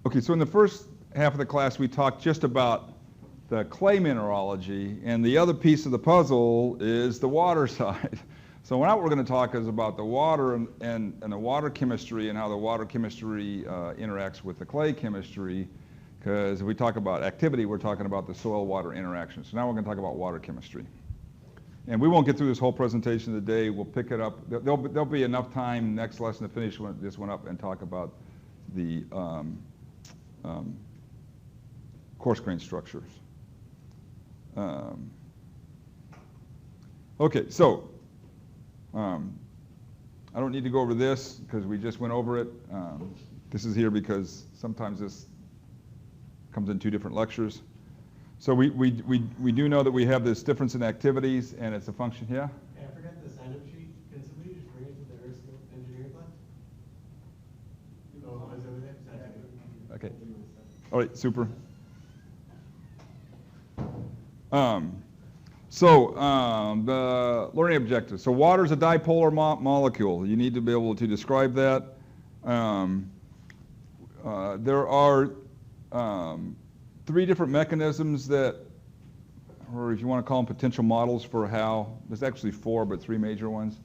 Okay, so in the first half of the class, we talked just about the clay mineralogy, and the other piece of the puzzle is the water side. So now what we're going to talk is about the water and the water chemistry and how the water chemistry interacts with the clay chemistry, because if we talk about activity, we're talking about the soil-water interaction. So now we're going to talk about water chemistry. And we won't get through this whole presentation today. We'll pick it up. There'll be enough time next lesson to finish this one up and talk about the coarse grain structures. Okay, so I don't need to go over this because we just went over it. This is here because sometimes this comes in two different lectures. So we do know that we have this difference in activities, and it's a function here. Hey, I forgot the sign-up sheet. Can somebody just bring it to the Earth engineering class? Oh, is it over there? Okay. All right, super. The learning objectives. So water is a dipolar molecule. You need to be able to describe that. There are three different mechanisms that, or if you want to call them potential models for how, there's actually four, but three major ones,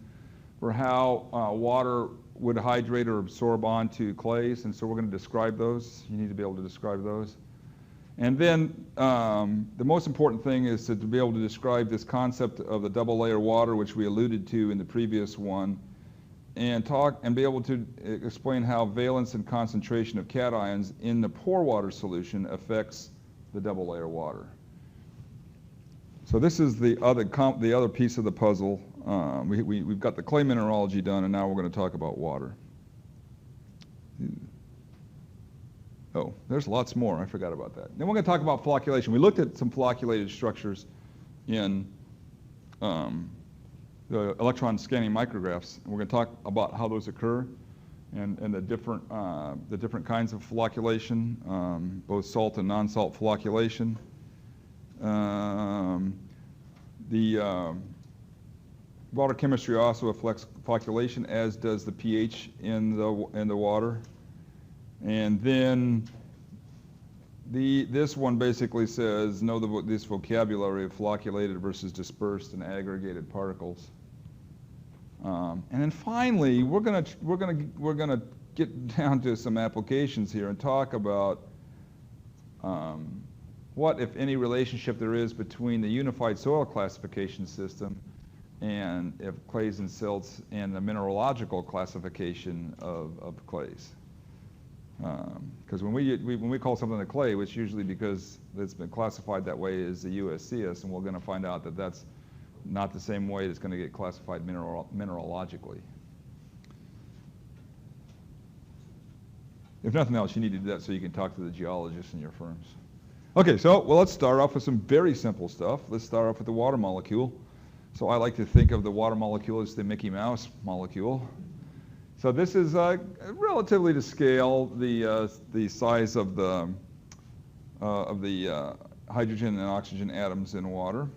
for how water would hydrate or absorb onto clays, and so we're going to describe those. You need to be able to describe those. And then the most important thing is to be able to describe this concept of the double layer water, which we alluded to in the previous one, and be able to explain how valence and concentration of cations in the pore water solution affects the double layer water. So this is the other piece of the puzzle. We've got the clay mineralogy done, and now we're going to talk about water. Oh, there's lots more. I forgot about that. Then we're going to talk about flocculation. We looked at some flocculated structures in the electron scanning micrographs. And we're going to talk about how those occur and the different kinds of flocculation, both salt and non-salt flocculation. The water chemistry also affects flocculation, as does the pH in the water. And then this one basically says, know this vocabulary of flocculated versus dispersed and aggregated particles. And then finally, we're gonna get down to some applications here and talk about what, if any, relationship there is between the unified soil classification system and clays and silts and the mineralogical classification of clays. Because when we call something a clay, it's usually because it's been classified that way as the USCS, and we're going to find out that that's not the same way it's going to get classified mineralogically. If nothing else, you need to do that so you can talk to the geologists in your firms. Okay, so let's start off with some very simple stuff. Let's start off with the water molecule. So I like to think of the water molecule as the Mickey Mouse molecule. So this is relatively to scale the size of the hydrogen and oxygen atoms in water.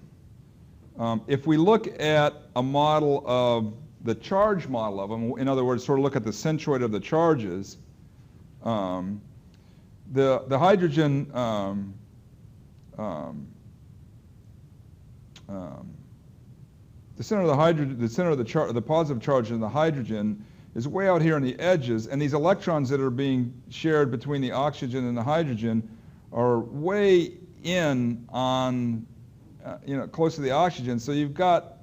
If we look at a model of the charge model of them, in other words, sort of look at the centroid of the charges, the hydrogen the center of the hydrogen, the positive charge in the hydrogen is way out here on the edges, and these electrons that are being shared between the oxygen and the hydrogen are way in on, close to the oxygen. So you've got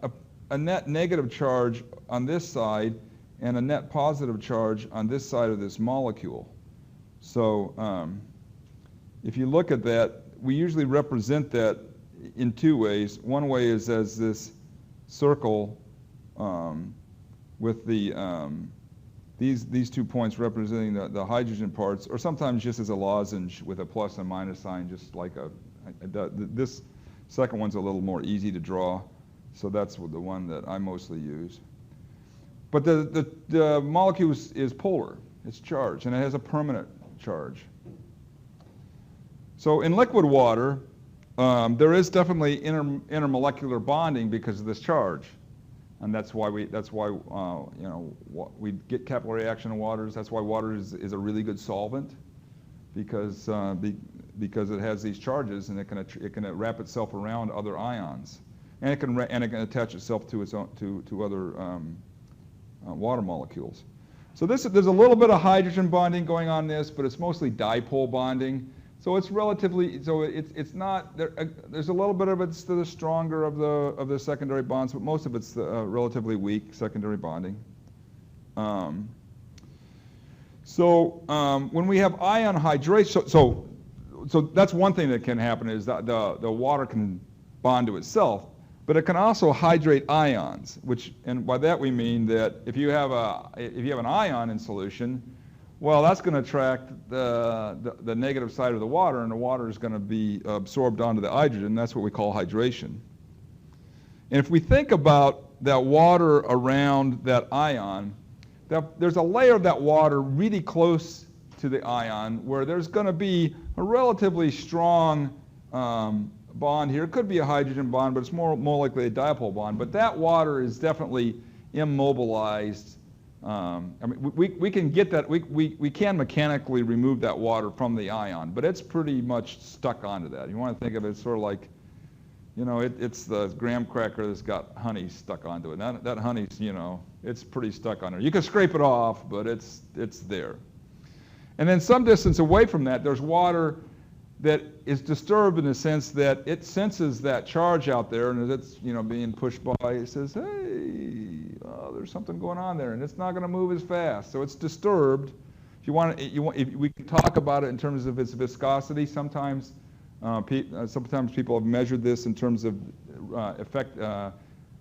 a net negative charge on this side and a net positive charge on this side of this molecule. So if you look at that, we usually represent that in two ways. One way is as this circle with these 2 points representing the hydrogen parts, or sometimes just as a lozenge with a plus and minus sign, just like this second one's a little more easy to draw, so that's the one that I mostly use. But the molecule is polar, it's charged, and it has a permanent charge. So in liquid water, there is definitely intermolecular bonding because of this charge. And that's why we get capillary action in waters. That's why water is a really good solvent. because it has these charges, and it can wrap itself around other ions, and it can attach itself to its own to other water molecules. So there's a little bit of hydrogen bonding going on in this, but it's mostly dipole bonding. So it's it's not there. There's a little bit of it's to the stronger of the secondary bonds, but most of it's the relatively weak secondary bonding. When we have ion hydration, so that's one thing that can happen, is that the water can bond to itself, but it can also hydrate ions, and by that we mean that if you have an ion in solution, well, that's going to attract the negative side of the water, and the water is going to be absorbed onto the hydrogen. That's what we call hydration. And if we think about that water around that ion, there's a layer of that water really close to the ion where there's going to be a relatively strong bond here. It could be a hydrogen bond, but it's more likely a dipole bond. But that water is definitely immobilized. I mean, we can get that. We can mechanically remove that water from the ion, but it's pretty much stuck onto that. You want to think of it sort of like, it's the graham cracker that's got honey stuck onto it. That honey's, it's pretty stuck on there. You can scrape it off, but it's there. And then some distance away from that, there's water that is disturbed in the sense that it senses that charge out there, and as it's being pushed by, it says, hey, there's something going on there, and it's not going to move as fast. So it's disturbed. If we can talk about it in terms of its viscosity. Sometimes people have measured this in terms of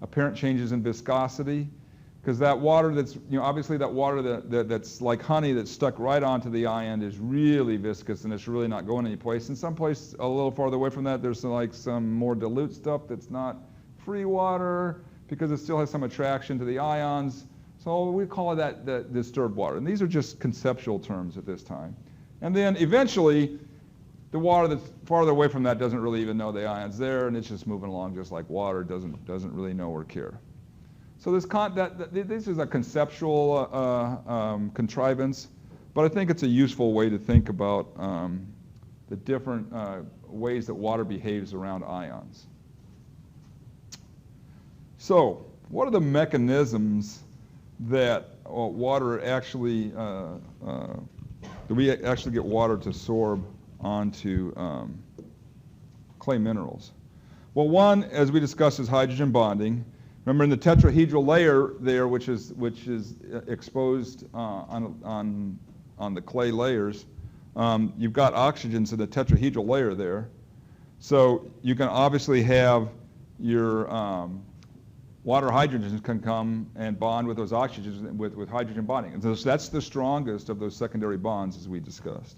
apparent changes in viscosity, because that water that's obviously that water that's like honey that's stuck right onto the ion is really viscous, and it's really not going anyplace. In some place a little farther away from that, there's like some more dilute stuff that's not free water because it still has some attraction to the ions. So we call it the disturbed water. And these are just conceptual terms at this time. And then eventually, the water that's farther away from that doesn't really even know the ion's there, and it's just moving along just like water, doesn't really know or care. So this is a conceptual contrivance, but I think it's a useful way to think about the different ways that water behaves around ions. So what are the mechanisms that water actually, do we actually get water to sorb onto clay minerals? Well, one, as we discussed, is hydrogen bonding. Remember, in the tetrahedral layer there, which is exposed on the clay layers, you've got oxygens in the tetrahedral layer there. So you can obviously have your water hydrogens can come and bond with those oxygens with hydrogen bonding. And so that's the strongest of those secondary bonds, as we discussed.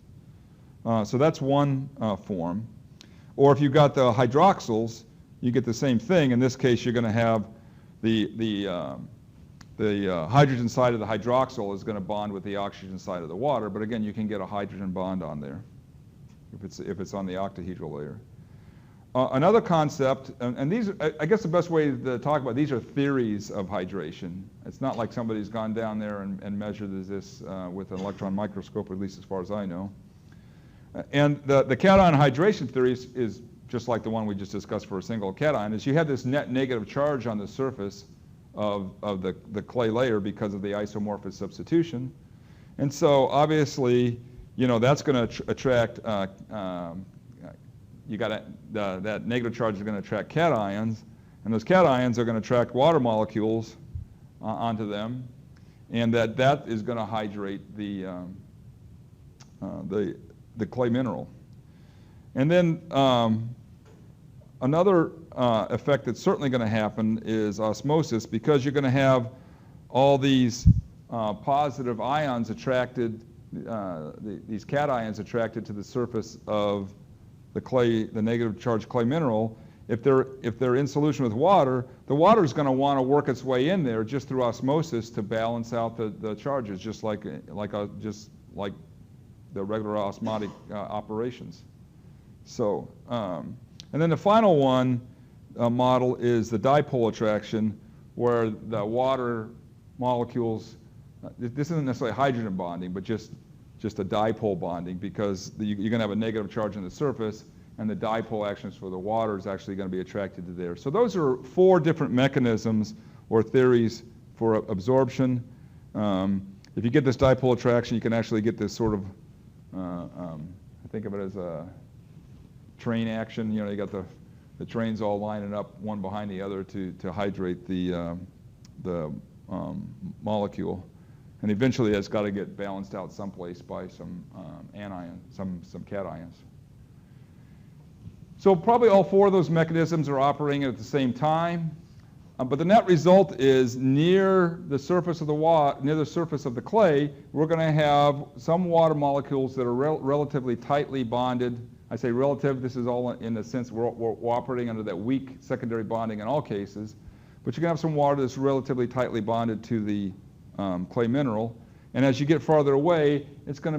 So that's one form. Or if you've got the hydroxyls, you get the same thing. In this case, you're going to have the hydrogen side of the hydroxyl is going to bond with the oxygen side of the water. But again, you can get a hydrogen bond on there if it's on the octahedral layer. Another concept, and these, I guess the best way to talk about these are theories of hydration. It's not like somebody's gone down there and measured this with an electron microscope, at least as far as I know. And the cation hydration theory is just like the one we just discussed for a single cation, is you have this net negative charge on the surface of the clay layer because of the isomorphous substitution. And so obviously, that's going to attract, that negative charge is going to attract cations, and those cations are going to attract water molecules onto them, and that is going to hydrate the clay mineral. And then another effect that's certainly going to happen is osmosis, because you're going to have all these positive ions attracted, these cations attracted to the surface of the negative charged clay mineral. If they're in solution with water, the water is going to want to work its way in there just through osmosis to balance out the charges, just like the regular osmotic operations. So, and then the final one model is the dipole attraction, where the water molecules, this isn't necessarily hydrogen bonding, but just just a dipole bonding, because you're going to have a negative charge on the surface, and the dipole actions for the water is actually going to be attracted to there. So those are 4 different mechanisms or theories for absorption. If you get this dipole attraction, you can actually get this sort of, I think of it as a train action. You know, you got the trains all lining up one behind the other to hydrate the molecule. And eventually it's got to get balanced out someplace by some anion, some cations. So probably all 4 of those mechanisms are operating at the same time. But the net result is near the surface of the clay, we're going to have some water molecules that are relatively tightly bonded. I say relative, this is all in the sense we're operating under that weak secondary bonding in all cases. But you're going to have some water that's relatively tightly bonded to the clay mineral. And as you get farther away, there's going to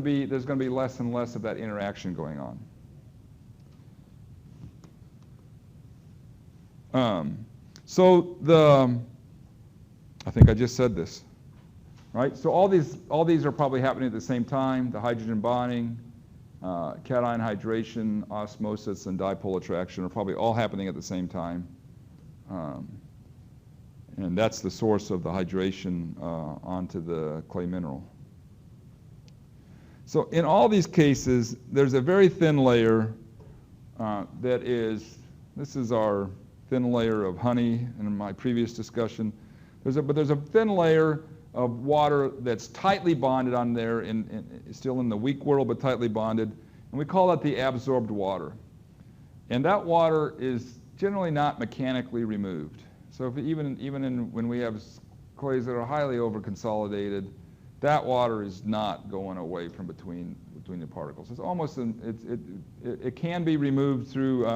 be less and less of that interaction going on. I think I just said this, right? So all these are probably happening at the same time. The hydrogen bonding, cation hydration, osmosis, and dipole attraction are probably all happening at the same time. And that's the source of the hydration onto the clay mineral. So in all these cases, there's a very thin layer this is our thin layer of honey in my previous discussion. But there's a thin layer of water that's tightly bonded on there, still in the weak world, but tightly bonded. And we call that the absorbed water. And that water is generally not mechanically removed. So when we have clays that are highly overconsolidated, that water is not going away from between the particles. It's almost it can be removed through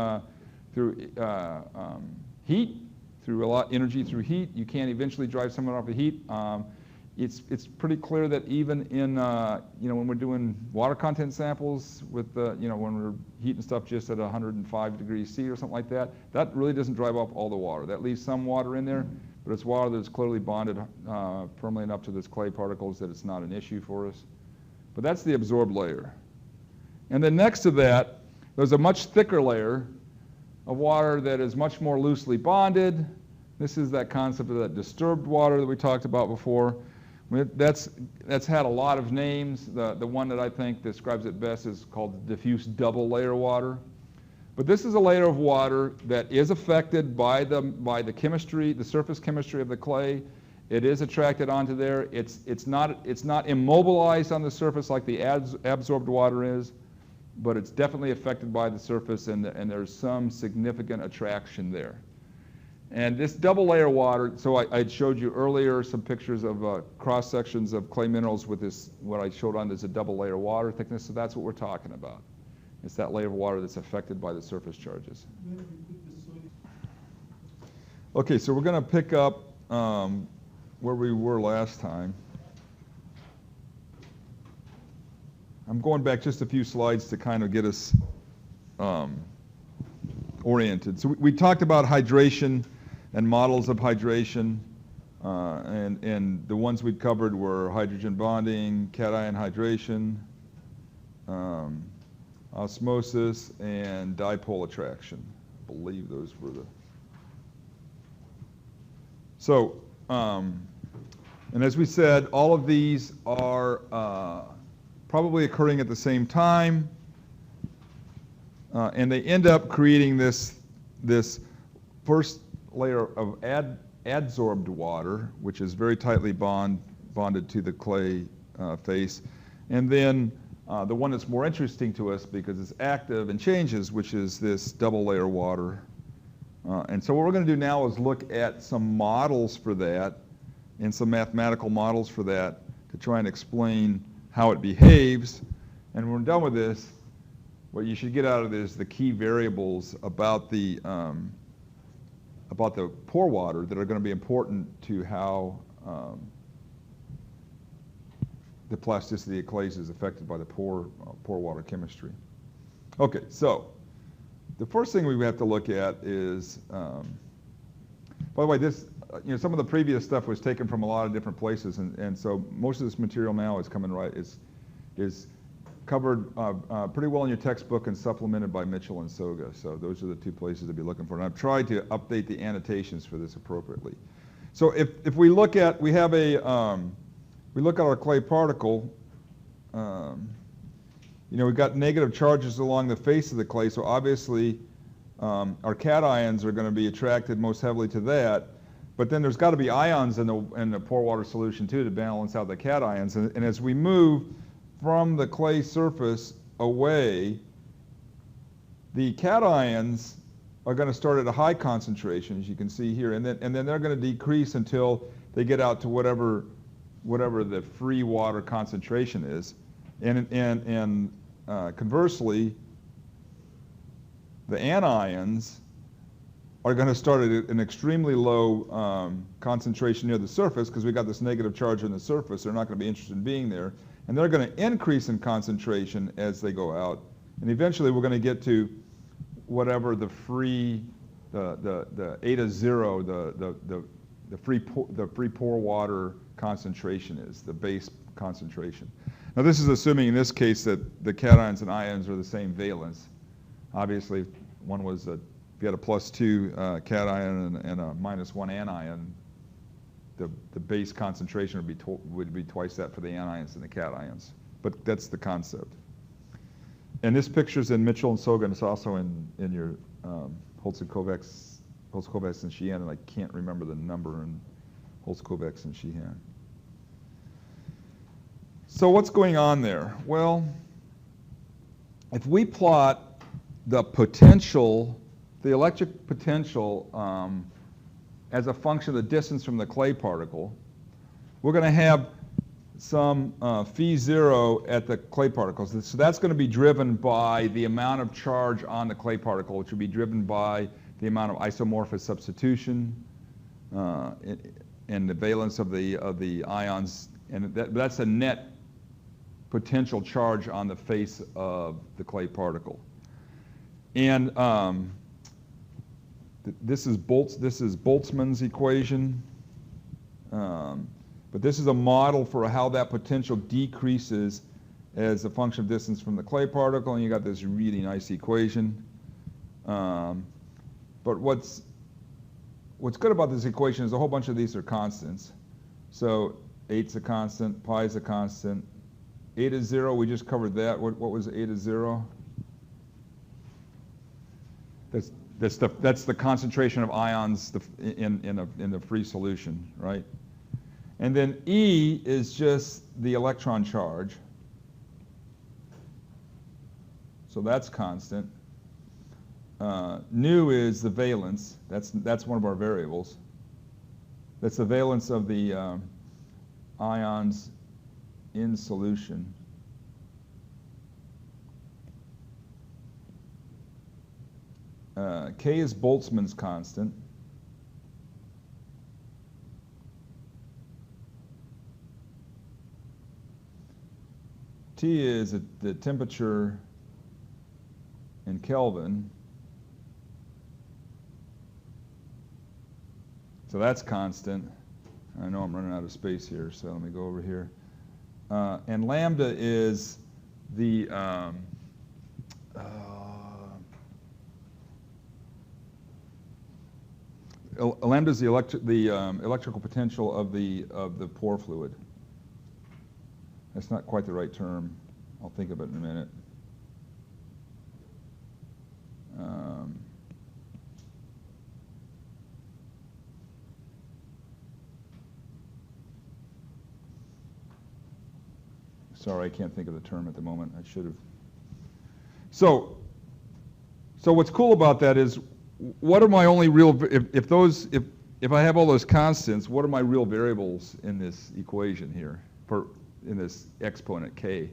heat, through a lot of energy through heat. You can eventually drive someone off of heat. It's pretty clear that even in when we're doing water content samples with when we're heating stuff just at 105 degrees C or something like that, that really doesn't drive off all the water. That leaves some water in there, but it's water that's clearly bonded firmly enough to this clay particles that it's not an issue for us. But that's the absorbed layer. And then next to that, there's a much thicker layer of water that is much more loosely bonded. This is that concept of that disturbed water that we talked about before. That's had a lot of names. The one that I think describes it best is called diffuse double layer water. But this is a layer of water that is affected by the chemistry, the surface chemistry of the clay. It is attracted onto there. It's not immobilized on the surface like the absorbed water is, but it's definitely affected by the surface, and there's some significant attraction there. And this double layer water, so I showed you earlier some pictures of cross sections of clay minerals with this, what I showed on is a double layer water thickness, so that's what we're talking about. It's that layer of water that's affected by the surface charges. Okay, so we're going to pick up where we were last time. I'm going back just a few slides to kind of get us oriented. So we talked about hydration and models of hydration, and the ones we covered were hydrogen bonding, cation hydration, osmosis, and dipole attraction. I believe those were the... So, and as we said, all of these are probably occurring at the same time, and they end up creating this first layer of adsorbed water, which is very tightly bonded to the clay face, and then the one that's more interesting to us because it's active and changes, which is this double layer water. And so what we're going to do now is look at some models for that and some mathematical models for that to try and explain how it behaves. And when we're done with this, what you should get out of this is the key variables about the pore water that are going to be important to how the plasticity of clays is affected by the pore water chemistry. Okay, so the first thing we have to look at is, by the way, this, some of the previous stuff was taken from a lot of different places, and so most of this material now is coming right, is covered pretty well in your textbook and supplemented by Mitchell and Soga. So those are the two places to be looking for. And I've tried to update the annotations for this appropriately. So if we look at, we have a, we look at our clay particle, you know, we've got negative charges along the face of the clay, so obviously our cations are going to be attracted most heavily to that. But then there's got to be ions in the pore water solution too to balance out the cations. And as we move from the clay surface away, the cations are going to start at a high concentration, as you can see here, and then they're going to decrease until they get out to whatever the free water concentration is. And conversely, the anions are going to start at an extremely low concentration near the surface because we got this negative charge on the surface. They're not going to be interested in being there. And they're going to increase in concentration as they go out. And eventually we're going to get to whatever the free, the eta zero, the free pore water concentration is, the base concentration. Now this is assuming in this case that the cations and ions are the same valence. Obviously, one was if you had a +2 cation and a -1 anion, the base concentration would be twice that for the anions and the cations. But that's the concept. And this picture's in Mitchell and Soga, and it's also in your Holtz-Kovacs and Sheehan, and I can't remember the number in Holtz-Kovacs and Sheehan. So what's going on there? Well, if we plot the potential, the electric potential as a function of the distance from the clay particle, we're going to have some phi0 at the clay particles. So that's going to be driven by the amount of charge on the clay particle, which will be driven by the amount of isomorphous substitution and the valence of the ions. And that's a net potential charge on the face of the clay particle. And this is Boltzmann's equation. But this is a model for how that potential decreases as a function of distance from the clay particle, and you got this really nice equation. But what's good about this equation is a whole bunch of these are constants. So 8's a constant, pi's a constant. Eta 0, we just covered that. What was eta 0? That's the concentration of ions in the free solution, right? And then E is just the electron charge. So that's constant. Nu is the valence. That's one of our variables. That's the valence of the ions in solution. K is Boltzmann's constant. T is the temperature in Kelvin. So that's constant. I know I'm running out of space here, so let me go over here. And lambda is the lambda is the electrical potential of the pore fluid. That's not quite the right term. I'll think of it in a minute. Sorry, I can't think of the term at the moment. I should have. So what's cool about that is, what are my only real, if I have all those constants, what are my real variables in this equation here, in this exponent k?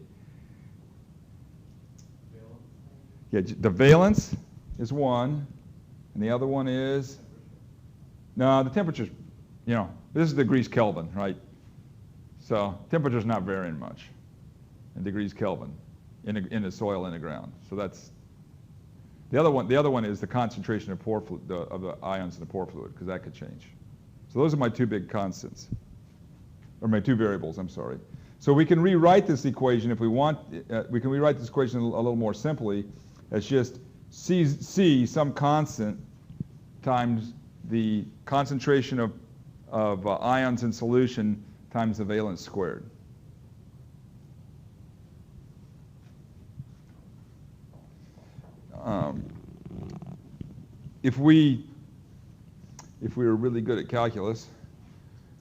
Yeah, the valence is 1, and the other one is, no, the temperature's, this is degrees Kelvin, right? So temperature's not varying much in degrees Kelvin in the soil in the ground. So that's the other one. The other one is the concentration of pore fluid, of the ions in the pore fluid, because that could change. So those are my two big constants, or my two variables. I'm sorry. So we can rewrite this equation if we want. We can rewrite this equation a little more simply as just C, some constant, times the concentration of ions in solution times the valence squared. If we were really good at calculus,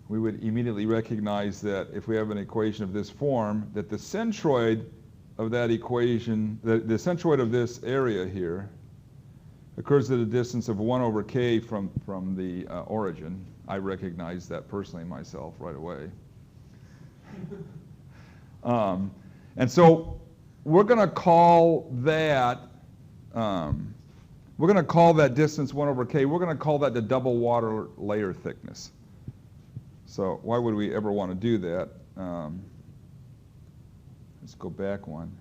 we would immediately recognize that if we have an equation of this form, that the centroid of that equation, the centroid of this area here, occurs at a distance of 1 over k from the origin. I recognize that personally myself right away. And so we're going to call that distance 1 over k, we're going to call that the double water layer thickness. So why would we ever want to do that? Let's go back one.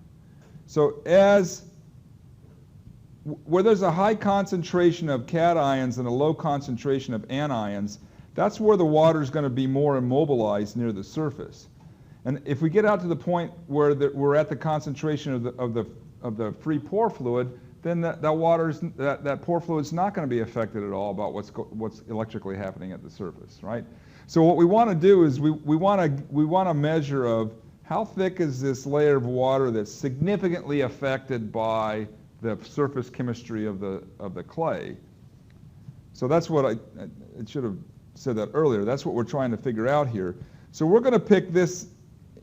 So where there's a high concentration of cations and a low concentration of anions, that's where the water is going to be more immobilized near the surface. And if we get out to the point where we're at the concentration of the free pore fluid, then that pore fluid is not going to be affected at all about what's electrically happening at the surface, right? So what we want to do is we want to measure of how thick is this layer of water that's significantly affected by the surface chemistry of the clay. So that's what I should have said that earlier. That's what we're trying to figure out here. So we're going to pick this,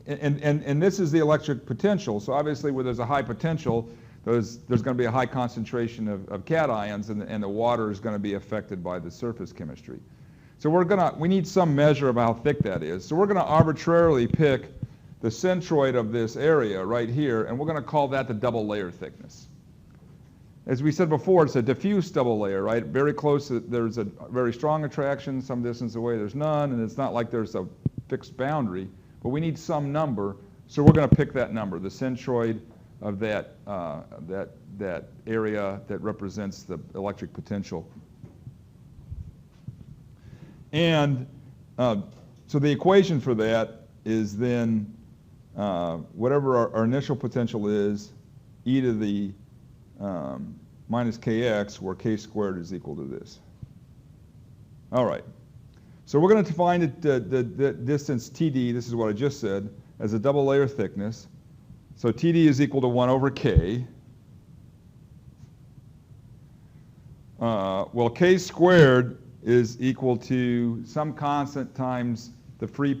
and this is the electric potential. So obviously where there's a high potential, there's going to be a high concentration of cations, and the water is going to be affected by the surface chemistry. So we need some measure of how thick that is. So we're going to arbitrarily pick the centroid of this area right here, and we're going to call that the double layer thickness. As we said before, it's a diffuse double layer, right? Very close, there's a very strong attraction, some distance away there's none, and it's not like there's a fixed boundary, but we need some number, so we're going to pick that number, the centroid of that area that represents the electric potential. And so the equation for that is then whatever our initial potential is, e to the minus kx, where k squared is equal to this. All right. So we're going to define the distance TD, this is what I just said, as a double layer thickness. So TD is equal to 1 over k. Well, k squared is equal to some constant times the free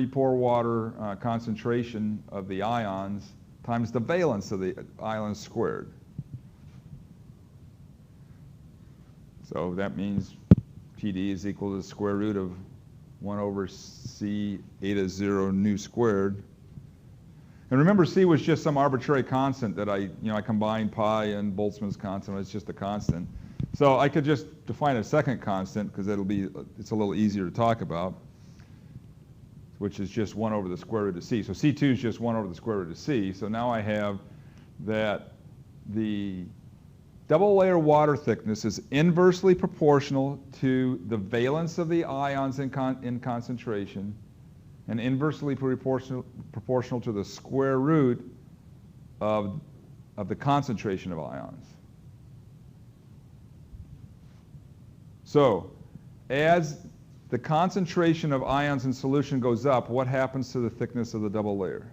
pore water concentration of the ions times the valence of the ions squared. So that means TD is equal to the square root of 1 over C eta 0 nu squared. And remember, C was just some arbitrary constant that I combined pi and Boltzmann's constant. It's just a constant. So I could just define a second constant because it's a little easier to talk about, which is just 1 over the square root of C. So C2 is just 1 over the square root of C. So now I have that the double layer water thickness is inversely proportional to the valence of the ions in concentration and inversely proportional to the square root of the concentration of ions. So as the concentration of ions in solution goes up, what happens to the thickness of the double layer?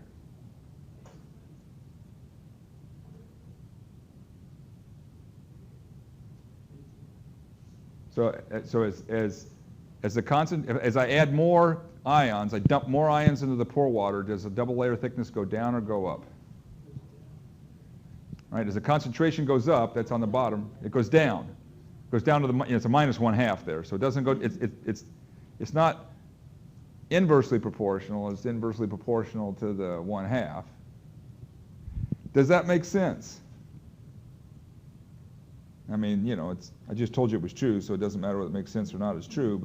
So as I add more ions, I dump more ions into the pore water, does the double layer thickness go down or go up? Right, as the concentration goes up, that's on the bottom, it goes down. It goes down to it's a minus 1/2 there. So it doesn't go, it's not inversely proportional, it's inversely proportional to the 1/2. Does that make sense? I mean, I just told you it was true, so it doesn't matter whether it makes sense or not, it's true,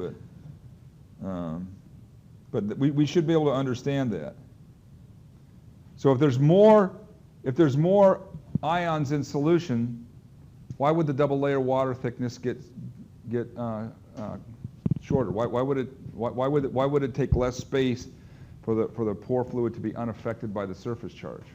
but we should be able to understand that. So if there's more ions in solution, why would the double layer water thickness get shorter? Why would it take less space for the pore fluid to be unaffected by the surface charge?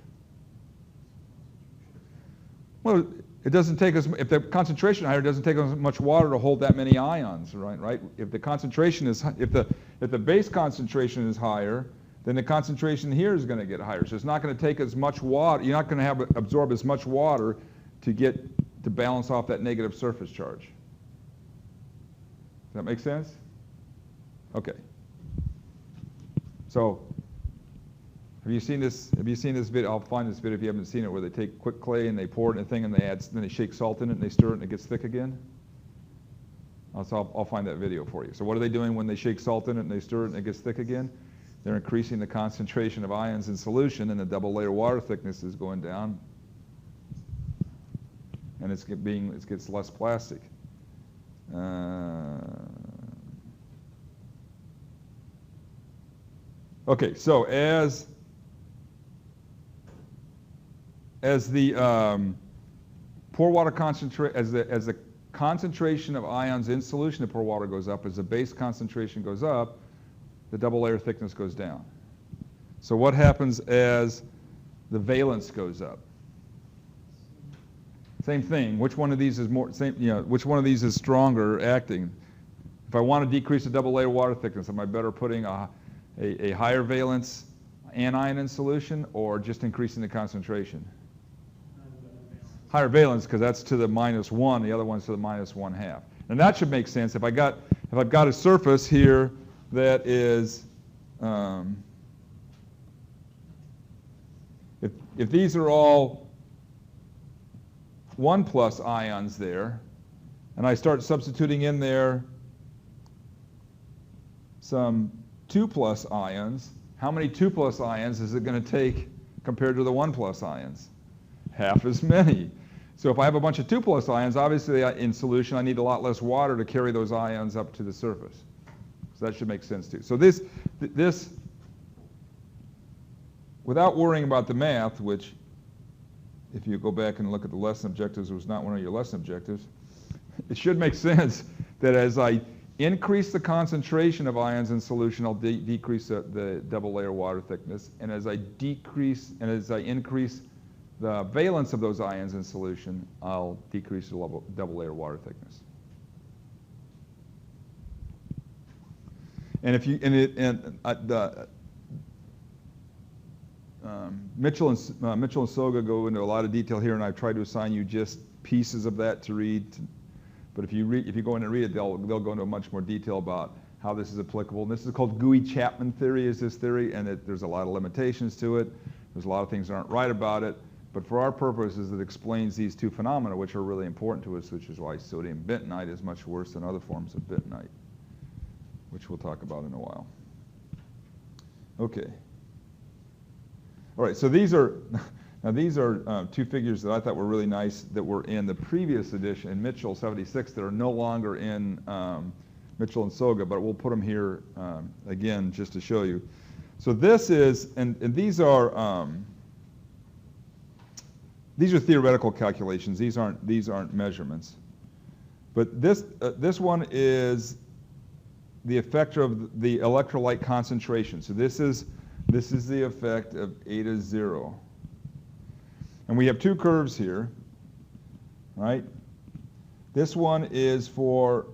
Well, it doesn't take as, if the concentration is higher, it doesn't take as much water to hold that many ions, right? If the concentration is, if the base concentration is higher, then the concentration here is going to get higher. So it's not going to take as much water. You're not going to have it absorb as much water to balance off that negative surface charge. Does that make sense? Okay. So, have you seen this? Have you seen this video? I'll find this video if you haven't seen it, where they take quick clay and they pour it in a thing and then they shake salt in it and they stir it and it gets thick again. I'll find that video for you. So what are they doing when they shake salt in it and they stir it and it gets thick again? They're increasing the concentration of ions in solution, and the double layer water thickness is going down, and it gets less plastic. Okay, so as the pore water concentrate, as the concentration of ions in solution of pore water goes up, as the base concentration goes up, the double layer thickness goes down. So what happens as the valence goes up? Same thing. Which one of these is more? Which one of these is stronger acting? If I want to decrease the double layer water thickness, am I better putting a higher valence anion in solution, or just increasing the concentration? Higher valence, because that's to the -1. The other one's to the -1/2. And that should make sense. If I've got a surface here that is, if these are all 1+ ions there, and I start substituting in there some 2+ ions, how many 2+ ions is it going to take compared to the 1+ ions? Half as many. So if I have a bunch of 2+ ions, obviously in solution I need a lot less water to carry those ions up to the surface. So that should make sense too. So this, without worrying about the math, which if you go back and look at the lesson objectives, was not one of your lesson objectives, it should make sense that as I increase the concentration of ions in solution, I'll decrease the double layer water thickness, and as I increase the valence of those ions in solution, I'll decrease the double layer water thickness. And if you Mitchell and Soga go into a lot of detail here, and I've tried to assign you just pieces of that to read. But if you go in and read it, they'll go into much more detail about how this is applicable. And this is called Gooey-Chapman theory, is this theory, and there's a lot of limitations to it. There's a lot of things that aren't right about it. But for our purposes, it explains these two phenomena, which are really important to us, which is why sodium bentonite is much worse than other forms of bentonite, which we'll talk about in a while. Okay. All right, so these are two figures that I thought were really nice that were in the previous edition in Mitchell 76 that are no longer in Mitchell and Soga, but we'll put them here again just to show you. So this is, and these are theoretical calculations. These aren't measurements. But this one is the effect of the electrolyte concentration. So this is the effect of eta 0. And we have two curves here, right? This one is for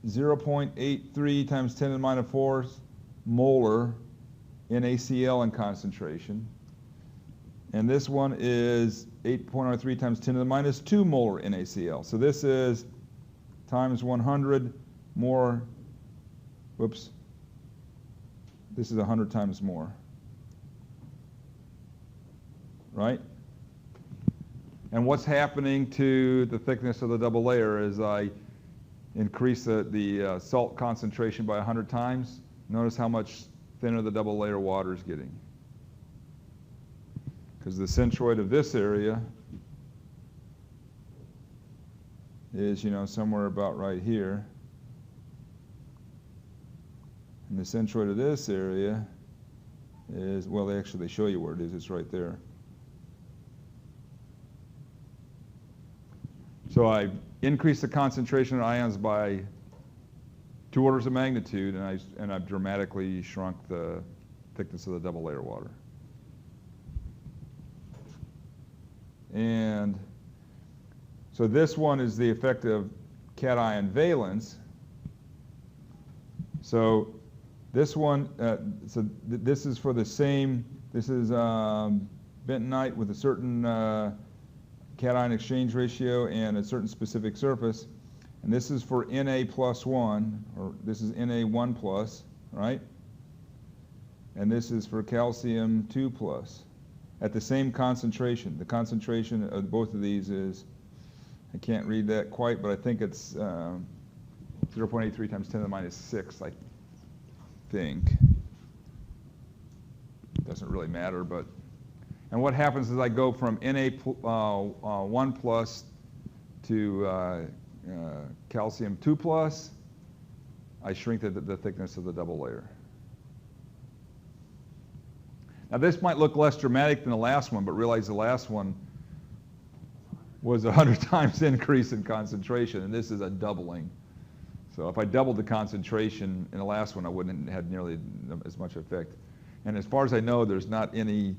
0.83 times 10 to the minus 4 molar NaCl in concentration. And this one is 8.03 times 10 to the minus 2 molar NaCl. So this is times 100 more, whoops, this is 100 times more, right? And what's happening to the thickness of the double layer as I increase the salt concentration by 100 times? Notice how much thinner the double layer water is getting. Because the centroid of this area is, somewhere about right here. And the centroid of this area is, well, they show you where it is. It's right there. So I increased the concentration of ions by 2 orders of magnitude, and I've dramatically shrunk the thickness of the double layer water. And so this one is the effect of cation valence. So this one, this is for the same, this is bentonite with a certain cation exchange ratio and a certain specific surface. And this is for Na+1, or this is Na1+, right? And this is for calcium 2+, at the same concentration. The concentration of both of these is, I can't read that quite, but I think it's 0.83 times 10 to the minus 6, I think. Doesn't really matter, but. And what happens is I go from Na1+ to calcium 2+, I shrink the thickness of the double layer. Now this might look less dramatic than the last one, but realize the last one was 100 times increase in concentration, and this is a doubling. So if I doubled the concentration in the last one, I wouldn't have had nearly as much effect. And as far as I know, there's not any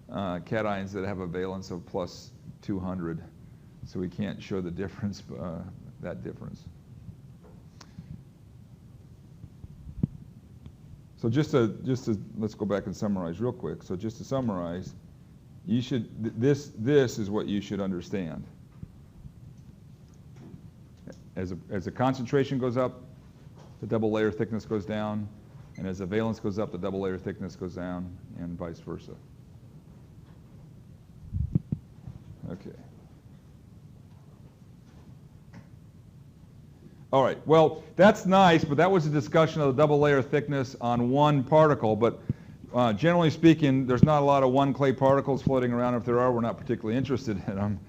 cations that have a valence of plus 200, so we can't show the difference, that difference. So just to let's go back and summarize real quick. So just to summarize, you should this is what you should understand. As the concentration goes up, the double layer thickness goes down, and as the valence goes up, the double layer thickness goes down, and vice versa. Okay. All right, well, that's nice, but that was a discussion of the double layer thickness on one particle, but generally speaking, there's not a lot of one clay particles floating around. If there are, we're not particularly interested in them.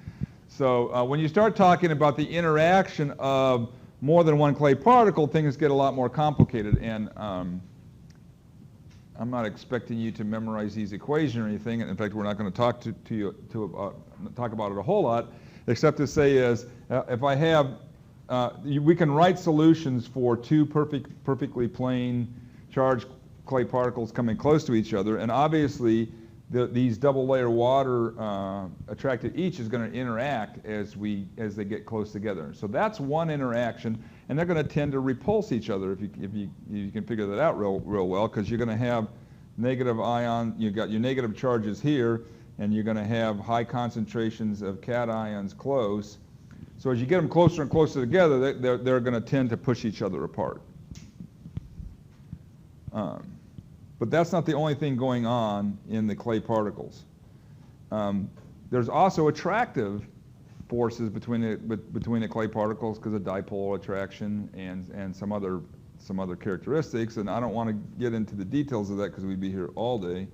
So when you start talking about the interaction of more than one clay particle, things get a lot more complicated, and I'm not expecting you to memorize these equations or anything. In fact, we're not going to talk talk about it a whole lot, except to say is if I have we can write solutions for two perfectly plane charged clay particles coming close to each other, and obviously these double layer water attracted each is going to interact as they get close together. So that's one interaction, and they're going to tend to repulse each other if you can figure that out real well, because you're going to have negative ion. You've got your negative charges here, and you're going to have high concentrations of cations close. So as you get them closer and closer together, they're going to tend to push each other apart. But that's not the only thing going on in the clay particles. There's also attractive forces between the clay particles because of dipole attraction and some other characteristics. And I don't want to get into the details of that because we'd be here all day.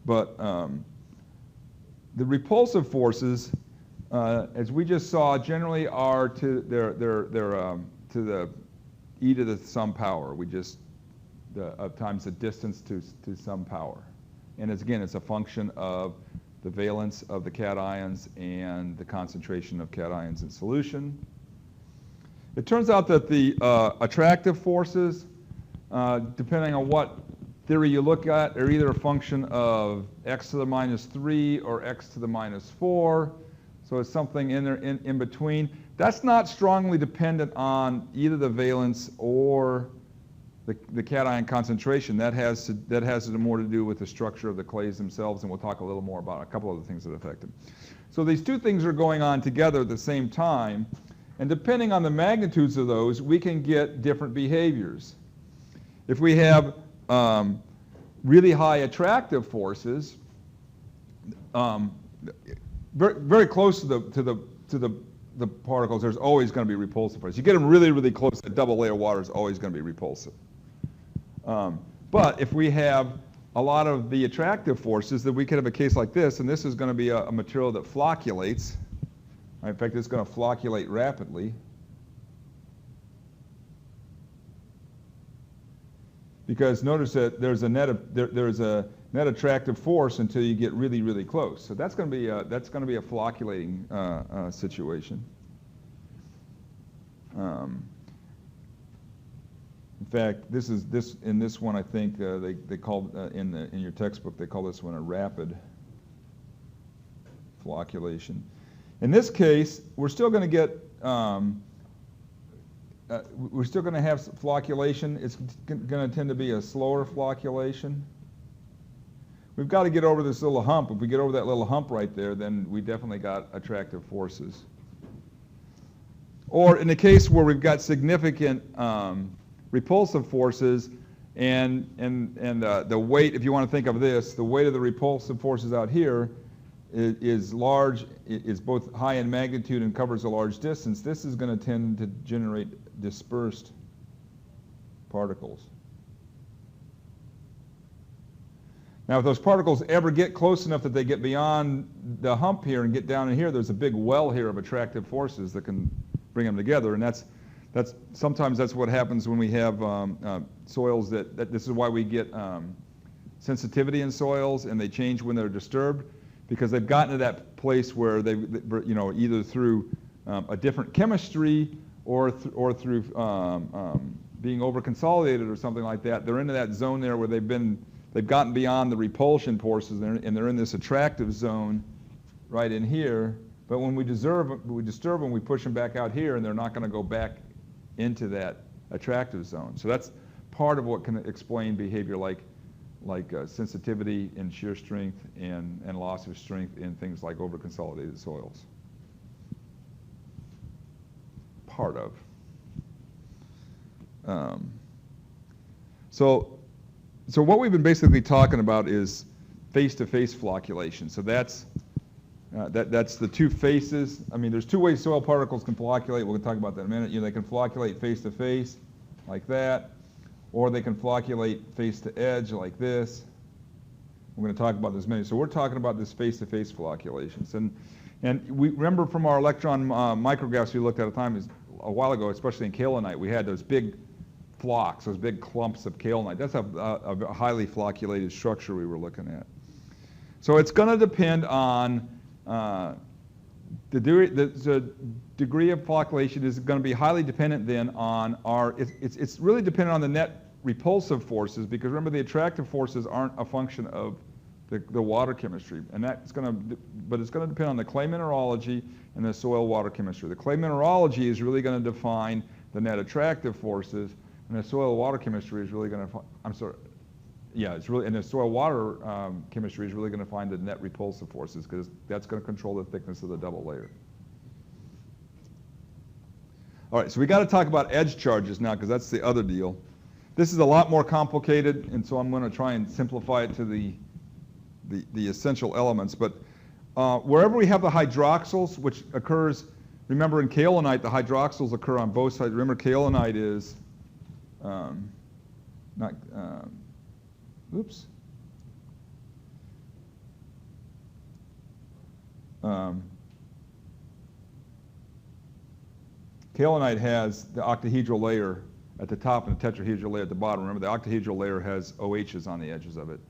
But the repulsive forces, as we just saw, generally are to to the e to the some power. Times the distance to some power. And again, it's a function of the valence of the cations and the concentration of cations in solution. It turns out that the attractive forces, depending on what theory you look at, are either a function of x to the minus 3 or x to the minus 4. So it's something in there in between. That's not strongly dependent on either the valence or the cation concentration. That has more to do with the structure of the clays themselves, and we'll talk a little more about a couple other things that affect them. So these two things are going on together at the same time, and depending on the magnitudes of those, we can get different behaviors. If we have really high attractive forces, very close to the particles, there's always going to be repulsive forces. You get them really, really close, the double layer water is always going to be repulsive. But if we have a lot of the attractive forces, then we could have a case like this, and this is going to be a material that flocculates. In fact, it's going to flocculate rapidly. Because notice that there's a net attractive force until you get really, really close. So that's going to be a flocculating situation. In fact, in this one, I think they called in your textbook they call this one a rapid flocculation. In this case, we're still going to get we're still going to have flocculation. It's going to tend to be a slower flocculation. We've got to get over this little hump. If we get over that little hump right there, then we definitely got attractive forces. Or in the case where we've got significant repulsive forces, and the weight, if you want to think of this, the weight of the repulsive forces out here is large, is both high in magnitude and covers a large distance. This is going to tend to generate dispersed particles. Now, if those particles ever get close enough that they get beyond the hump here and get down in here, there's a big well here of attractive forces that can bring them together, and sometimes that's what happens when we have soils that this is why we get sensitivity in soils, and they change when they're disturbed, because they've gotten to that place where they either through a different chemistry or through being over-consolidated or something like that, they're into that zone there where they've gotten beyond the repulsion forces, and they're in this attractive zone right in here. But when we disturb them, we push them back out here, and they're not going to go back into that attractive zone. So that's part of what can explain behavior like sensitivity and shear strength and loss of strength in things like over-consolidated soils. Part of. So what we've been basically talking about is face-to-face flocculation. So that's the two faces. I mean, there's two ways soil particles can flocculate. We'll talk about that in a minute. They can flocculate face-to-face like that, or they can flocculate face-to-edge like this. We're going to talk about this in a minute. So we're talking about this face-to-face flocculations. And we remember from our electron micrographs we looked at a while ago, especially in kaolinite, we had those big flocks, those big clumps of kaolinite. That's a highly flocculated structure we were looking at. So it's going to depend on the degree of flocculation is going to be highly dependent then on it's really dependent on the net repulsive forces, because remember the attractive forces aren't a function of the water chemistry, and but it's going to depend on the clay mineralogy and the soil water chemistry. The clay mineralogy is really going to define the net attractive forces, and the soil water chemistry is really going to, and the soil water chemistry is really going to find the net repulsive forces, because that's going to control the thickness of the double layer. All right, so we got to talk about edge charges now, because that's the other deal. This is a lot more complicated, and so I'm going to try and simplify it to the essential elements. But wherever we have the hydroxyls, which occurs, remember in kaolinite, the hydroxyls occur on both sides. Remember, kaolinite is kaolinite has the octahedral layer at the top and the tetrahedral layer at the bottom. Remember, the octahedral layer has OHs on the edges of it.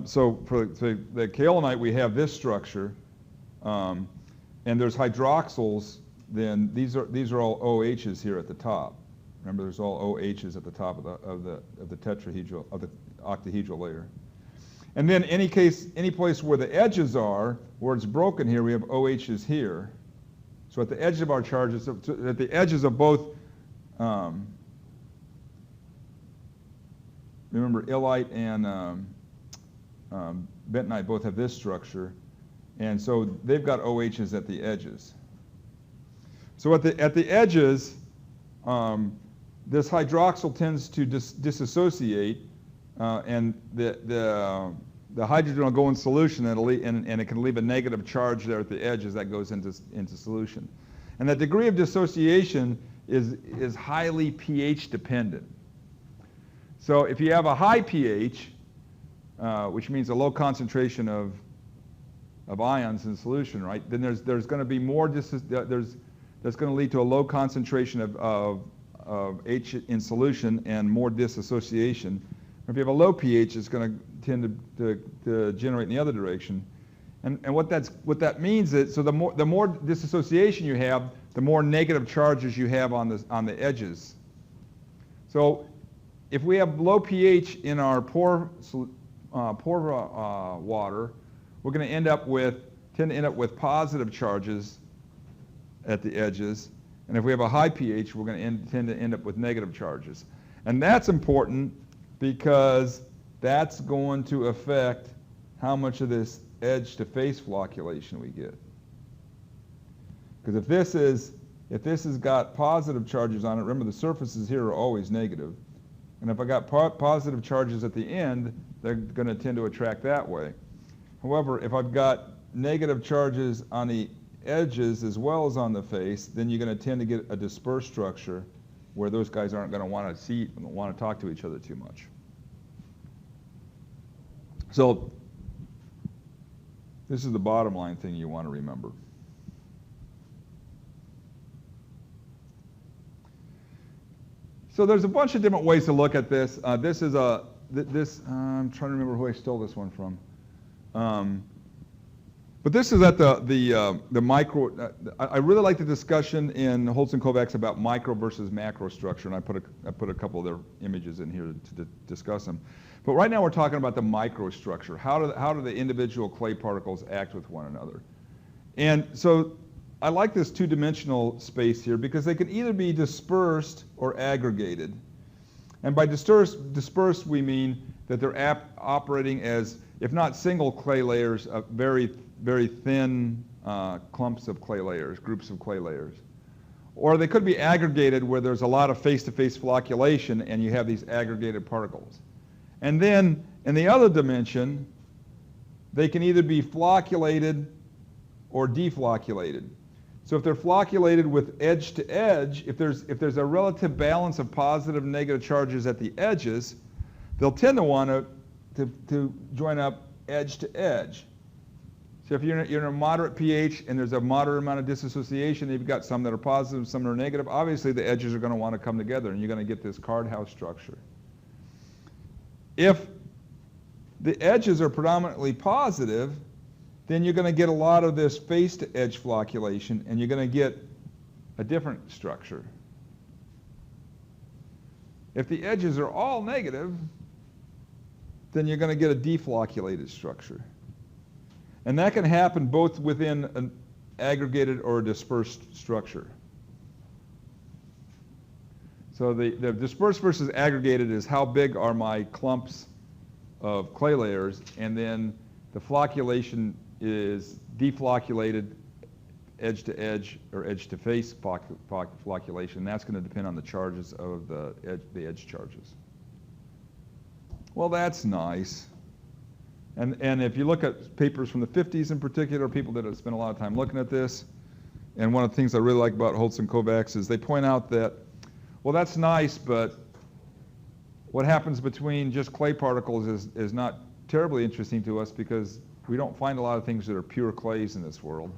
So for the kaolinite, we have this structure, and there's hydroxyls. Then these are all OHs here at the top. Remember, there's all OHs at the top of the tetrahedral of the octahedral layer. And then any place where the edges are, where it's broken here, we have OHs here. So at the edge of our charges, at the edges of both, remember, illite and bentonite both have this structure, and so they've got OHs at the edges. So at the edges, this hydroxyl tends to disassociate, and the hydrogen will go in solution, and it can leave a negative charge there at the edge as that goes into solution. And that degree of dissociation is highly pH dependent. So if you have a high pH, which means a low concentration of ions in solution, right? Then there's going to be more that's going to lead to a low concentration of H in solution and more dissociation. If you have a low pH, it's going to tend to generate in the other direction. And what that means is, so the more dissociation you have, the more negative charges you have on the edges. So if we have low pH in our pore water, we're going to tend to end up with positive charges at the edges. And if we have a high pH, we're going to tend to end up with negative charges. And that's important because that's going to affect how much of this edge-to-face flocculation we get. Because if this has got positive charges on it, remember the surfaces here are always negative. And if I got positive charges at the end, they're going to tend to attract that way. However, if I've got negative charges on the edges as well as on the face, then you're going to tend to get a dispersed structure where those guys aren't going to want to talk to each other too much. So this is the bottom line thing you want to remember. So there's a bunch of different ways to look at this. I'm trying to remember who I stole this one from. But this is at the micro. I really like the discussion in Holtz and Kovacs about micro versus macro structure, and I put a couple of their images in here to discuss them. But right now we're talking about the microstructure. How do the individual clay particles act with one another? And so I like this two-dimensional space here because they can either be dispersed or aggregated. And by dispersed we mean that they're operating as, if not single clay layers, very, very thin clumps of clay layers, groups of clay layers. Or they could be aggregated where there's a lot of face-to-face flocculation and you have these aggregated particles. And then in the other dimension, they can either be flocculated or deflocculated. So if they're flocculated with edge to edge, if there's a relative balance of positive and negative charges at the edges, they'll tend to want to join up edge to edge. So if you're in a moderate pH and there's a moderate amount of dissociation, you've got some that are positive, some that are negative, obviously the edges are going to want to come together and you're going to get this card house structure. If the edges are predominantly positive, then you're going to get a lot of this face-to-edge flocculation, and you're going to get a different structure. If the edges are all negative, then you're going to get a deflocculated structure. And that can happen both within an aggregated or a dispersed structure. So the dispersed versus aggregated is how big are my clumps of clay layers, and then the flocculation is deflocculated edge to edge or edge to face flocculation. That's going to depend on the charges of the edge charges. Well, that's nice. And if you look at papers from the 50s in particular, people that have spent a lot of time looking at this, and one of the things I really like about Holtz and Kovacs is they point out that, well, that's nice, but what happens between just clay particles is not terribly interesting to us because we don't find a lot of things that are pure clays in this world.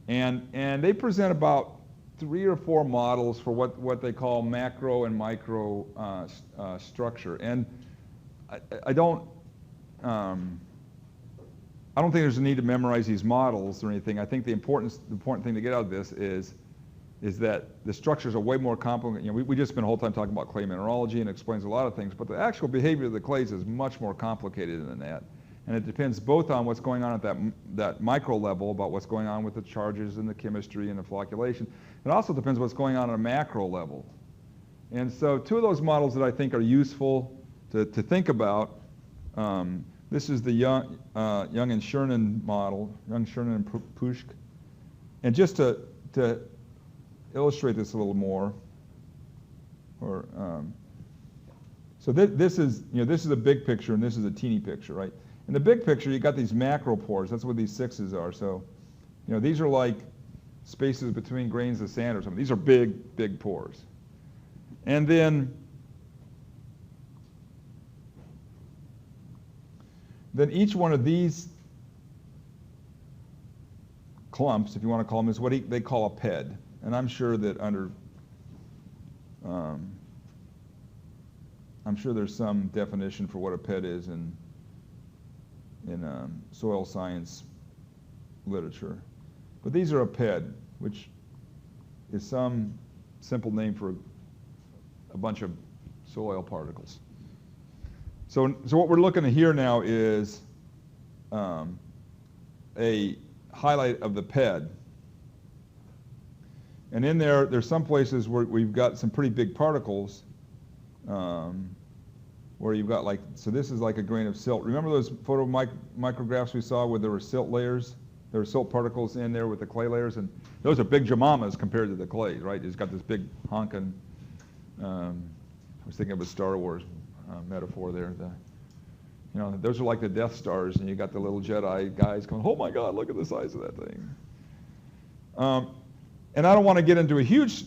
And they present about 3 or 4 models for what they call macro and micro structure. And I don't think there's a need to memorize these models or anything. I think the important thing to get out of this is that the structures are way more complicated. You know, we just spent a whole time talking about clay mineralogy and it explains a lot of things, but the actual behavior of the clays is much more complicated than that. And it depends both on what's going on at that micro level, about what's going on with the charges and the chemistry and the flocculation. It also depends what's going on at a macro level. And so 2 of those models that I think are useful to think about, this is the Young and Chernin model, Young, Chernin, and Puschk. And just to illustrate this a little more, so this is a big picture and this is a teeny picture, right? In the big picture, you got these macro pores. That's what these 6s are. So, these are like spaces between grains of sand or something. These are big, big pores. And then each one of these clumps, if you want to call them, is what they call a PED. And I'm sure that I'm sure there's some definition for what a PED is in soil science literature. But these are a PED, which is some simple name for a bunch of soil particles. So what we're looking at here now is a highlight of the PED. And in there's some places where we've got some pretty big particles where you've got so this is like a grain of silt. Remember those photo micrographs we saw where there were silt layers? There were silt particles in there with the clay layers, and those are big jamamas compared to the clay, right? It's got this big honking, I was thinking of a Star Wars metaphor there. Those are like the Death Stars, and you got the little Jedi guys going, oh my God, look at the size of that thing. And I don't want to get into a huge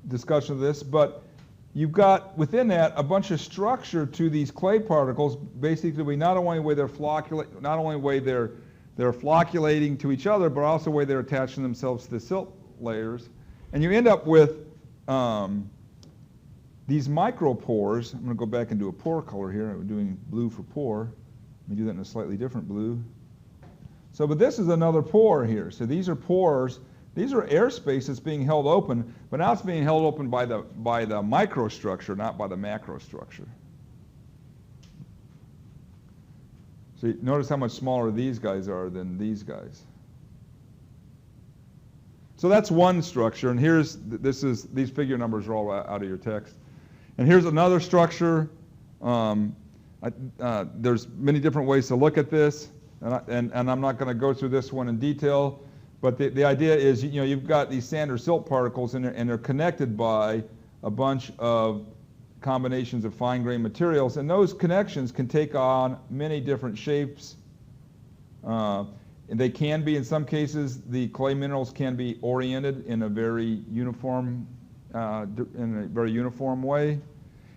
discussion of this, but you've got within that a bunch of structure to these clay particles. Basically, not only way they're flocculating to each other, but also the way they're attaching themselves to the silt layers, and you end up with these micropores. I'm going to go back and do a pore color here. I'm doing blue for pore. Let me do that in a slightly different blue. So, but this is another pore here. So these are pores. These are air space that's being held open, but now it's being held open by the microstructure, not by the macrostructure. So you notice how much smaller these guys are than these guys. So that's one structure, and these figure numbers are all out of your text. And here's another structure. There's many different ways to look at this, and I'm not going to go through this one in detail. But the idea is, you've got these sand or silt particles, and they're connected by a bunch of combinations of fine-grained materials, and those connections can take on many different shapes. And they can be, in some cases, the clay minerals can be oriented in a very uniform way,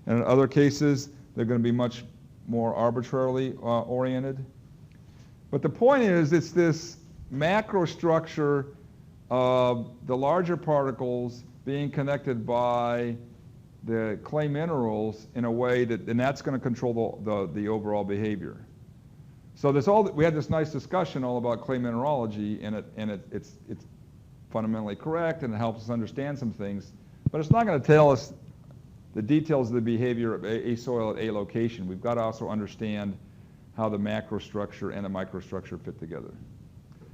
and in other cases, they're going to be much more arbitrarily oriented. But the point is, it's this macrostructure of the larger particles being connected by the clay minerals in a way and that's going to control the overall behavior. So we had this nice discussion all about clay mineralogy, and it's fundamentally correct, and it helps us understand some things, but it's not going to tell us the details of the behavior of a soil at a location. We've got to also understand how the macrostructure and the microstructure fit together.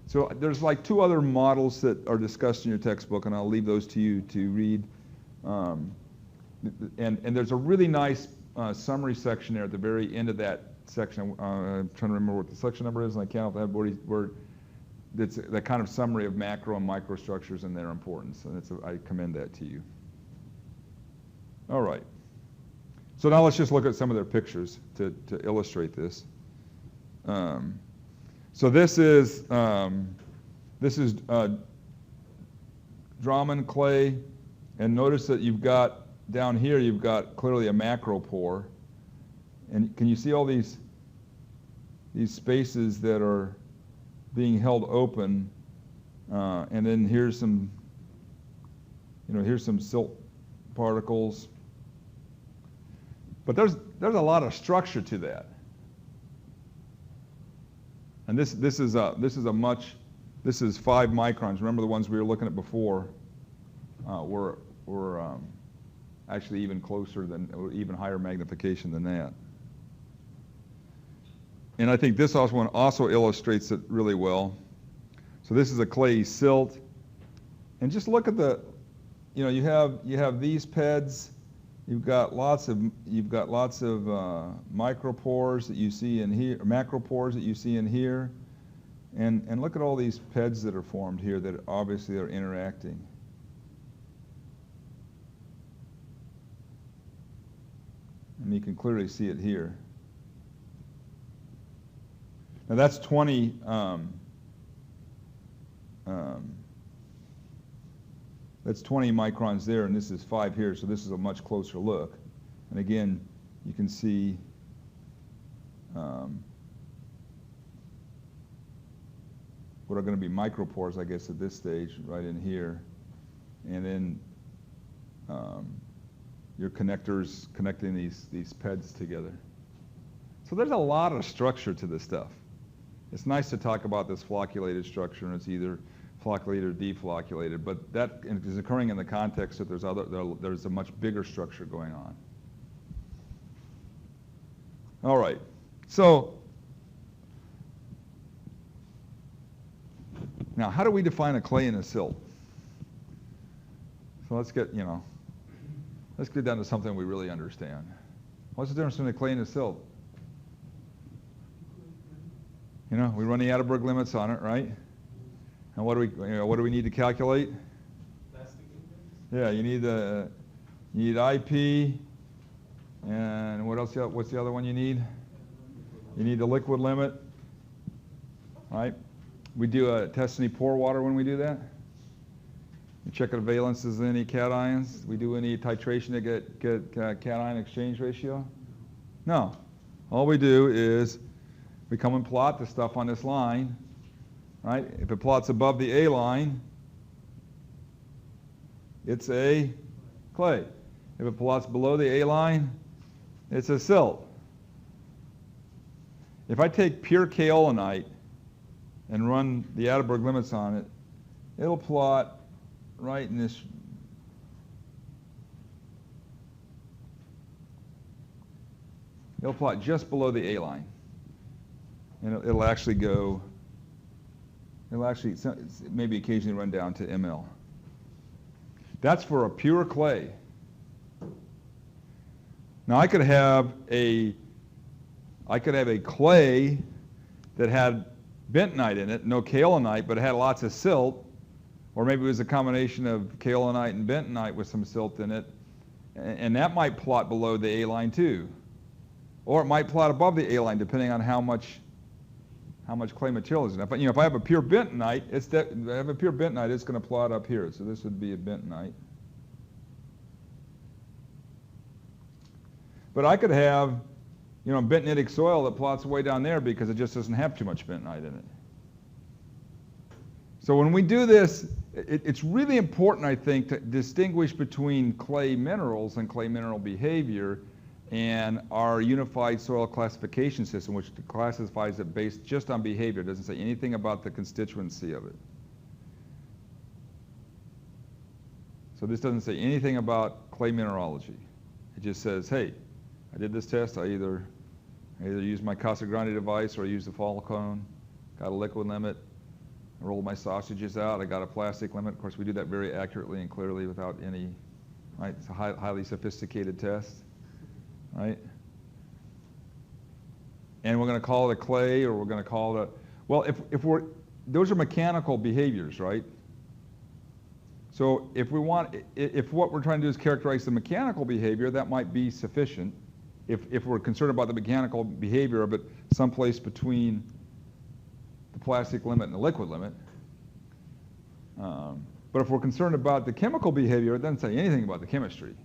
So there's like two other models that are discussed in your textbook, and I'll leave those to you to read. And there's a really nice summary section there at the very end of that section. I'm trying to remember what the section number is, and I can't off the head where it's that kind of summary of macro and microstructures and their importance. And I commend that to you. All right. So now let's just look at some of their pictures to illustrate this. So this is Drummond clay, and notice that you've got down here you've got clearly a macropore, and can you see all these spaces that are being held open? And then here's some silt particles, but there's a lot of structure to that. And this is 5 microns. Remember the ones we were looking at before were actually even closer or even higher magnification than that. And I think this one also illustrates it really well. So this is a clay silt, and just look at you have these PEDs. You've got lots of micropores that you see in here, macropores that you see in here, and look at all these PEDs that are formed here that obviously are interacting. And you can clearly see it here. Now that's 20. That's 20 microns there, and this is 5 here, so this is a much closer look. And again, you can see what are going to be micropores, I guess, at this stage, right in here. And then your connectors connecting these PEDs together. So there's a lot of structure to this stuff. It's nice to talk about this flocculated structure, and it's either flocculated or deflocculated, but that is occurring in the context that there's a much bigger structure going on. All right. So now, how do we define a clay and a silt? So let's get down to something we really understand. What's the difference between a clay and a silt? We run the Atterberg limits on it, right? And what do we need to calculate? Plastic index? Yeah, you need IP, and what else? What's the other one you need? You need the liquid limit, right? We do a test any pore water when we do that. We check the valences of any cations. We do any titration to get cation exchange ratio? No. All we do is we come and plot the stuff on this line, right? If it plots above the A line, it's a clay. If it plots below the A line, it's a silt. If I take pure kaolinite and run the Atterberg limits on it, it'll plot right in this. It'll plot just below the A line. And it'll actually go, maybe occasionally run down to ml. That's for a pure clay. Now I could have a clay that had bentonite in it, no kaolinite, but it had lots of silt, or maybe it was a combination of kaolinite and bentonite with some silt in it, and that might plot below the A line too. Or it might plot above the A line, depending on how much clay material is in it. But if I have a pure bentonite, it's going to plot up here. So this would be a bentonite. But I could have, bentonitic soil that plots way down there because it just doesn't have too much bentonite in it. So when we do this, it's really important, I think, to distinguish between clay minerals and clay mineral behavior and our unified soil classification system, which classifies it based just on behavior. It doesn't say anything about the constituency of it. So this doesn't say anything about clay mineralogy. It just says, hey, I did this test. I either used my Casa Grande device or I used the fall cone, got a liquid limit, I rolled my sausages out, I got a plastic limit. Of course, we do that very accurately and clearly without any, right? It's a highly sophisticated test, right? And we're going to call it a clay, or we're going to call it a, well, those are mechanical behaviors, right? So if what we're trying to do is characterize the mechanical behavior, that might be sufficient. If we're concerned about the mechanical behavior of it someplace between the plastic limit and the liquid limit. But if we're concerned about the chemical behavior, it doesn't say anything about the chemistry.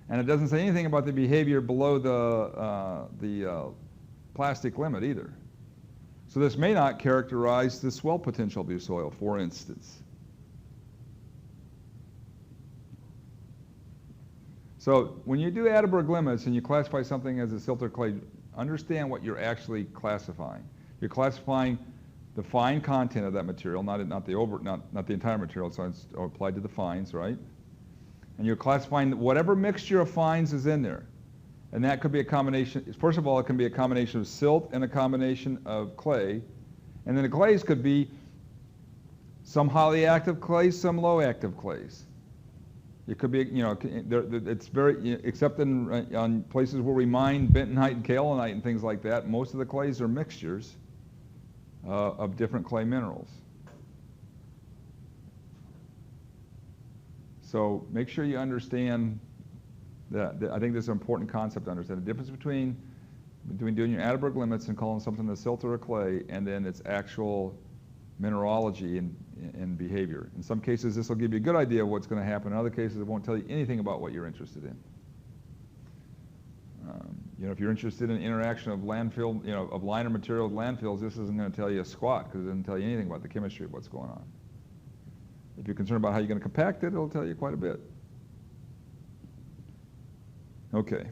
And it doesn't say anything about the behavior below the plastic limit either. So this may not characterize the swell potential of your soil, for instance. So when you do Atterberg limits and you classify something as a silt or clay, understand what you're actually classifying. You're classifying the fine content of that material, not the entire material, so it's applied to the fines, right? And you're classifying whatever mixture of fines is in there. And that could be a combination, first of all, it can be a combination of silt and a combination of clay. And then the clays could be some highly active clays, some low active clays. It could be, it's very, except on places where we mine bentonite and kaolinite and things like that, most of the clays are mixtures of different clay minerals. So make sure you understand that. I think this is an important concept to understand. The difference between doing your Atterberg limits and calling something a silt or a clay, and then its actual mineralogy and behavior. In some cases, this will give you a good idea of what's going to happen. In other cases, it won't tell you anything about what you're interested in. If you're interested in interaction of landfill, of liner material with landfills, this isn't going to tell you a squat because it doesn't tell you anything about the chemistry of what's going on. If you're concerned about how you're going to compact it, it'll tell you quite a bit. Okay.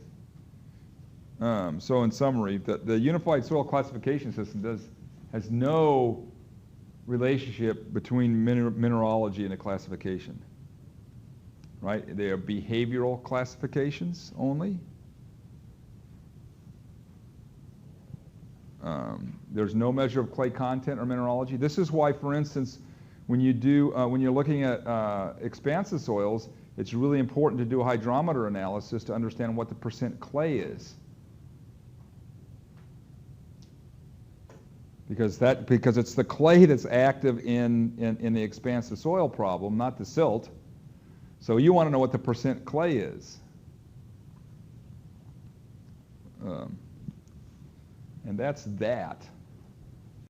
So in summary, the unified soil classification system has no relationship between mineralogy and a classification, right? They are behavioral classifications only. There's no measure of clay content or mineralogy. This is why, for instance, when you're looking at expansive soils, it's really important to do a hydrometer analysis to understand what the percent clay is. Because it's the clay that's active in the expansive soil problem, not the silt. So you want to know what the percent clay is. And that's that.